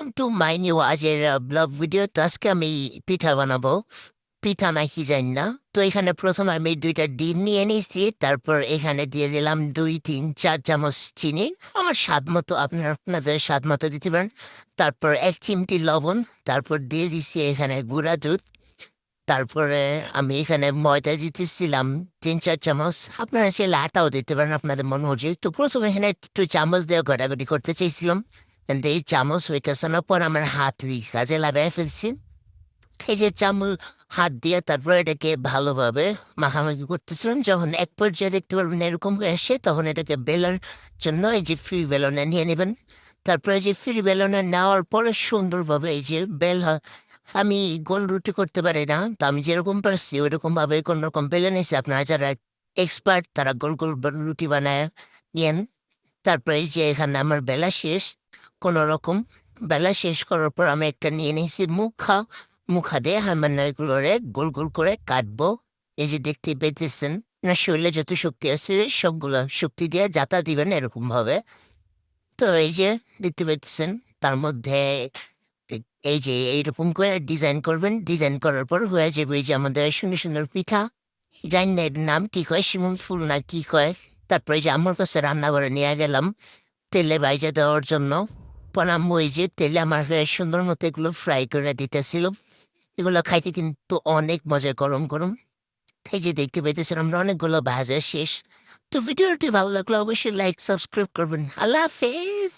Welcome to my new আজের blog video. তো আজকে আমি পিঠা বানাবো। পিঠা নাকি জানি না। তো এখানে প্রথমে আমি 2টা ডিম নিয়ে নিয়েছি, তারপর এখানে দিয়ে দিলাম 2, 3, 4 চামচ চিনি। আমার স্বাদ মতো, আপনাদের স্বাদ মতো দিতে পারেন। তারপর 1 চিমটি লবণ, তারপর দিয়ে দিচ্ছি এখানে গুঁড়া দুধ। তারপরে আমি এখানে ময়দা দিতেছিলাম 3, 4 চামচ। আপনারা সে আটাও দিতে পারেন আপনাদের মন মর্জি। তো প্রথমে এখানে একটু চামচ দিয়ে ঘোরাঘুরি করতে চাইছিলাম, কিন্তু এই চামচ হইতেছে না, পর আমার হাত কাজে লাগাই ফেলছি। এই যে হাত দিয়ে তারপর এটাকে ভালোভাবে মাখামাখি করতেছিলাম। যখন এক পর্যায়ে দেখতে পারবেন এরকম হয়ে আসে, তখন এটাকে বেলার জন্য এই যে ফ্রি বেলনে নিয়ে নেবেন। তারপরে যে ফ্রি বেলনে নেওয়ার পরে সুন্দরভাবে এই যে আমি গোল রুটি করতে পারি না, তো আমি যেরকম পারছি ওইরকম ভাবে কোন রকম বেলে নিয়েছি। আপনারা যারা এক্সপার্ট তারা গোল গোল রুটি বানায় নিয়েন। তারপরে এই যে এখানে আমার বেলা শেষ, কোনো রকম বেলা শেষ করার পর আমি একটা নিয়ে নিয়েছি মুখা দিয়ে মানে এগুলোরে গোল গোল করে কাটবো। এই যে দেখতে পেতেছেন, না শরীরে যত শক্তি আছে সবগুলো শক্তি দিয়ে যাতা দিবেন এরকম ভাবে। তো এই যে দেখতে পেতেছেন, তার মধ্যে এই যে এইরকম করে ডিজাইন করবেন। ডিজাইন করার পর হয়ে যাবে এই যে আমাদের সুন্দর সুন্দর পিঠা। জানি না এর নাম কি কয়, শিমুল ফুল না কি কয়। তারপরে যে আমার কাছে রান্না করে নিয়ে গেলাম তেলে বাইজা দেওয়ার জন্য। পর আম্মু এই যে তেলে আমার সুন্দর মতো এগুলো ফ্রাই করে দিতেছিল। এগুলো খাইতে কিন্তু অনেক মজা, গরম গরম। এই যে দেখতে পেতেছেন আমরা অনেকগুলো ভাজা শেষ। তো ভিডিওটি ভালো লাগলে অবশ্যই লাইক সাবস্ক্রাইব করবেন। আল্লাহ হাফেজ।